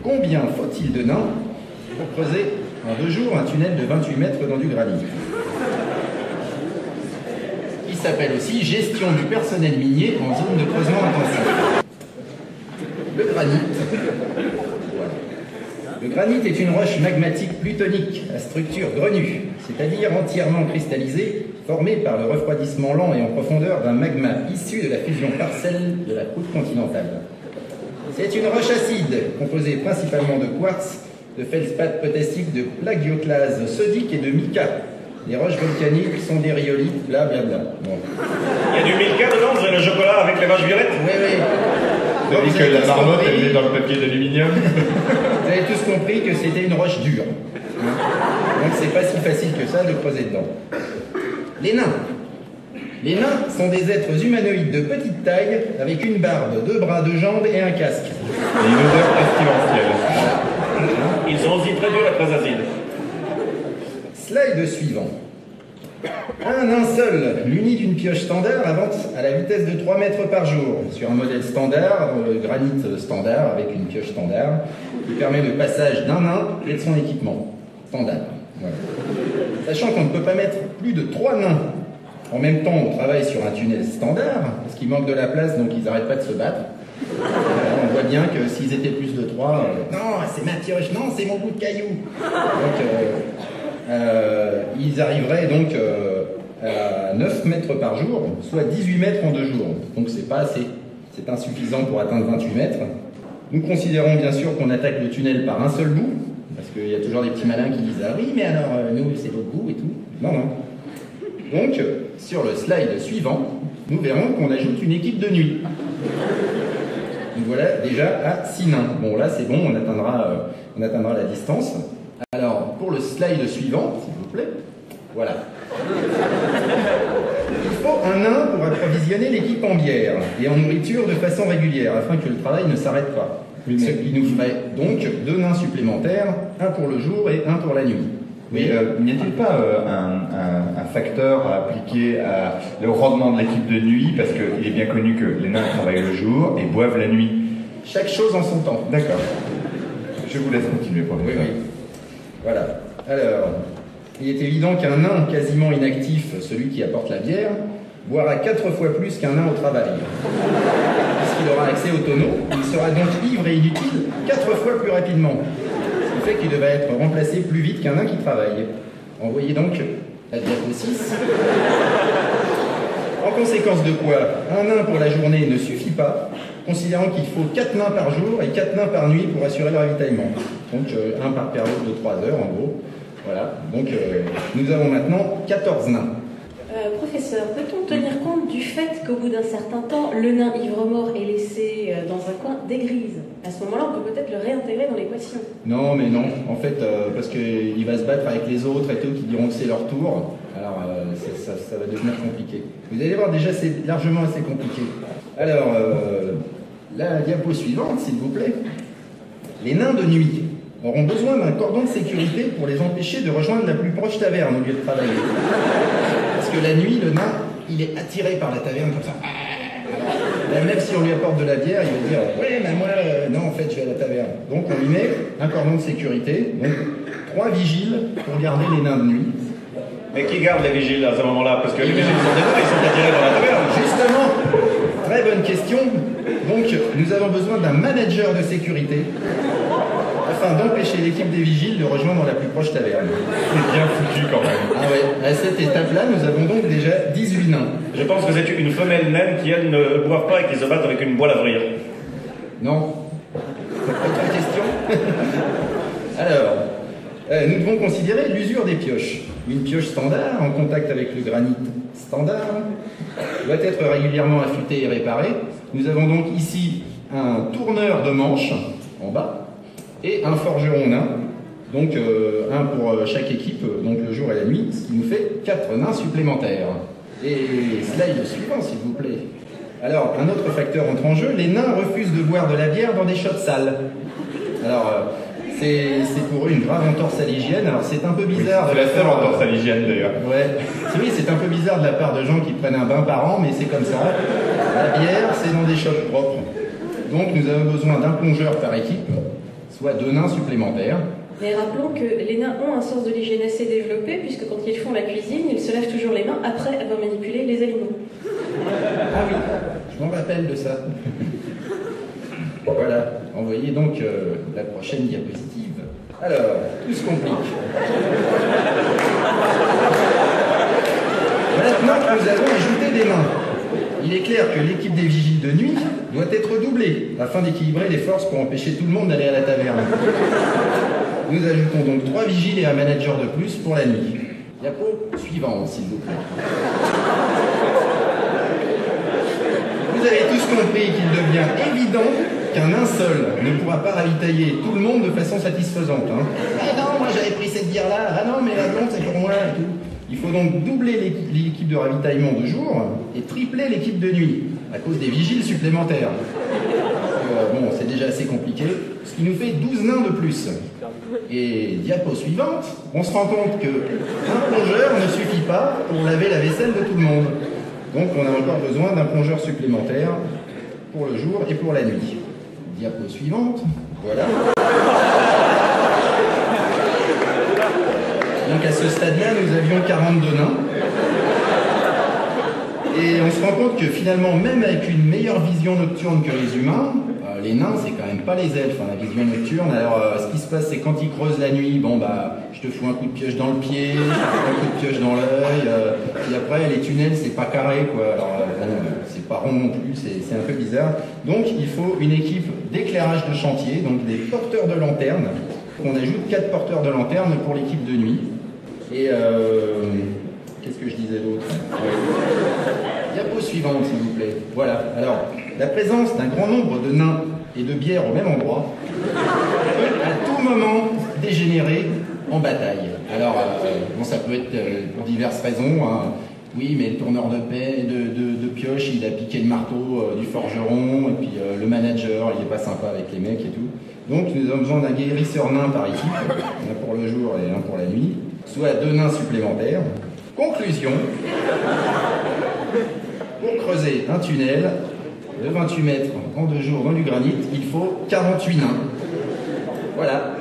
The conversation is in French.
Combien faut-il de nains pour creuser en 2 jours un tunnel de 28 mètres dans du granit? Il s'appelle aussi gestion du personnel minier en zone de creusement intensif. Le granit. Voilà. Le granit est une roche magmatique plutonique à structure grenue, c'est-à-dire entièrement cristallisée, formée par le refroidissement lent et en profondeur d'un magma issu de la fusion partielle de la croûte continentale. C'est une roche acide, composée principalement de quartz, de feldspath potassique, de plagioclase sodique et de mica. Les roches volcaniques sont des rhyolites, blablabla. Bon. Il y a du mica dedans, vous avez le chocolat avec les vaches violettes? Oui, oui. Vous avez dit que la marmotte, elle met dans le papier d'aluminium. Vous avez tous compris que c'était une roche dure. Hein. Donc c'est pas si facile que ça de creuser dedans. Les nains. Les nains sont des êtres humanoïdes de petite taille, avec une barbe, 2 bras, 2 jambes et un casque. Et une odeur pestilentielle. Ils sont aussi très durs et très acides. Slide suivant. Un nain seul, muni d'une pioche standard, avance à la vitesse de 3 mètres par jour, sur un modèle standard, le granit standard, avec une pioche standard, qui permet le passage d'un nain et de son équipement. Standard. Voilà. Sachant qu'on ne peut pas mettre plus de 3 nains en même temps, on travaille sur un tunnel standard, parce qu'il manque de la place, donc ils n'arrêtent pas de se battre. On voit bien que s'ils étaient plus de 3, non, c'est ma pioche, non, c'est mon bout de caillou. Donc, ils arriveraient donc à 9 mètres par jour, soit 18 mètres en 2 jours. Donc c'est pas assez, c'est insuffisant pour atteindre 28 mètres. Nous considérons bien sûr qu'on attaque le tunnel par un seul bout, parce qu'il y a toujours des petits malins qui disent « Ah oui, mais alors, nous, c'est l'autre bout et tout. » Non, non. Donc, sur le slide suivant, nous verrons qu'on ajoute une équipe de nuit. Donc voilà déjà à 6 nains. Bon là c'est bon, on atteindra la distance. Alors pour le slide suivant, s'il vous plaît, voilà. Il faut un nain pour approvisionner l'équipe en bière et en nourriture de façon régulière, afin que le travail ne s'arrête pas. Oui, ce qui nous ferait donc 2 nains supplémentaires, un pour le jour et un pour la nuit. Mais n'y a-t-il pas un facteur à appliquer au rendement de l'équipe de nuit? Parce qu'il est bien connu que les nains travaillent le jour et boivent la nuit. Chaque chose en son temps. D'accord. Je vous laisse continuer, professeur. Oui, oui. Voilà. Alors, il est évident qu'un nain quasiment inactif, celui qui apporte la bière, boira 4 fois plus qu'un nain au travail. Puisqu'il aura accès au tonneau, il sera donc ivre et inutile 4 fois plus rapidement. Qui devait être remplacé plus vite qu'un nain qui travaille. Envoyez donc la diapo 6. En conséquence de quoi, un nain pour la journée ne suffit pas, considérant qu'il faut 4 nains par jour et 4 nains par nuit pour assurer le ravitaillement. Donc un par période de 3 heures en gros. Voilà, donc nous avons maintenant 14 nains. Professeur, peut-on tenir compte du fait qu'au bout d'un certain temps, le nain ivre-mort est laissé dans un coin dégrise? À ce moment-là, on peut peut-être le réintégrer dans l'équation. Non, mais non. En fait, parce qu'il va se battre avec les autres et tout, qui diront que c'est leur tour. Alors, ça va devenir compliqué. Vous allez voir, déjà, c'est largement assez compliqué. Alors, la diapo suivante, s'il vous plaît. Les nains de nuit auront besoin d'un cordon de sécurité pour les empêcher de rejoindre la plus proche taverne au lieu de travailler. Parce que la nuit, le nain, il est attiré par la taverne comme ça. Même si on lui apporte de la bière, il va dire « Ouais, mais moi, non, en fait, je vais à la taverne. » Donc, on lui met un cordon de sécurité, donc 3 vigiles pour garder les nains de nuit. Mais qui garde les vigiles à ce moment-là? Parce que les vigiles sont des nains, ils sont attirés dans la taverne. Justement, très bonne question. Donc, nous avons besoin d'un manager de sécurité afin d'empêcher l'équipe des vigiles de rejoindre la plus proche taverne. C'est bien foutu quand même. Ah ouais, à cette étape-là, nous avons donc déjà 18 nains. Je pense que c'est une femelle naine qui, elle, ne boive pas et qui se bat avec une boîte à vrire. Non. Autre question? Alors, nous devons considérer l'usure des pioches. Une pioche standard, en contact avec le granit standard, doit être régulièrement affûtée et réparée. Nous avons donc ici un tourneur de manche, en bas, et un forgeron nain, donc un pour chaque équipe, donc le jour et la nuit, ce qui nous fait 4 nains supplémentaires. Et slide suivant, s'il vous plaît. Alors, un autre facteur entre en jeu, les nains refusent de boire de la bière dans des shots sales. Alors, c'est pour eux une grave entorse à l'hygiène. Alors, c'est un peu bizarre. Oui, c'est la seule entorse à l'hygiène, d'ailleurs. Ouais, oui, c'est un peu bizarre de la part de gens qui prennent un bain par an, mais c'est comme ça. La bière, c'est dans des shots propres. Donc, nous avons besoin d'un plongeur par équipe. soit 2 nains supplémentaires. Mais rappelons que les nains ont un sens de l'hygiène assez développé, puisque quand ils font la cuisine, ils se lavent toujours les mains après avoir manipulé les aliments. Ah oui, je m'en rappelle de ça. Voilà, envoyez donc la prochaine diapositive. Alors, tout se complique. Maintenant que nous avons ajouté des nains, il est clair que l'équipe des vigiles de nuit doit être doublée afin d'équilibrer les forces pour empêcher tout le monde d'aller à la taverne. Nous ajoutons donc 3 vigiles et un manager de plus pour la nuit. Diapo suivante, s'il vous plaît. Vous avez tous compris qu'il devient évident qu'un nain seul ne pourra pas ravitailler tout le monde de façon satisfaisante. Hein. Ah non, moi j'avais pris cette bière-là. Ah non, mais la blonde c'est pour moi et tout. Il faut donc doubler l'équipe de ravitaillement de jour et tripler l'équipe de nuit à cause des vigiles supplémentaires. Bon, c'est déjà assez compliqué, ce qui nous fait 12 nains de plus. Et diapo suivante, on se rend compte qu'un plongeur ne suffit pas pour laver la vaisselle de tout le monde. Donc on a encore besoin d'un plongeur supplémentaire pour le jour et pour la nuit. Diapo suivante, voilà. Donc à ce stade-là, nous avions 42 nains. Et on se rend compte que finalement, même avec une meilleure vision nocturne que les humains, les nains, c'est quand même pas les elfes, hein, la vision nocturne. Alors, ce qui se passe, c'est quand ils creusent la nuit, bon bah, je te fous un coup de pioche dans le pied, je te fous un coup de pioche dans l'œil, puis après, les tunnels, c'est pas carré, quoi. Alors, c'est pas rond non plus, c'est un peu bizarre. Donc, il faut une équipe d'éclairage de chantier, donc des porteurs de lanternes. On ajoute 4 porteurs de lanternes pour l'équipe de nuit. Et, qu'est-ce que je disais d'autre? Diapo suivante, s'il vous plaît. Voilà. Alors, la présence d'un grand nombre de nains et de bières au même endroit peut à tout moment dégénérer en bataille. Alors, bon, ça peut être pour diverses raisons. Hein. Oui, mais le tourneur de pioche, il a piqué le marteau du forgeron, et puis le manager, il est pas sympa avec les mecs et tout. Donc, nous avons besoin d'un guérisseur nain par équipe, un pour le jour et un pour la nuit, soit 2 nains supplémentaires. Conclusion. Pour creuser un tunnel de 28 mètres en 2 jours dans du granit, il faut 48 nains. Voilà.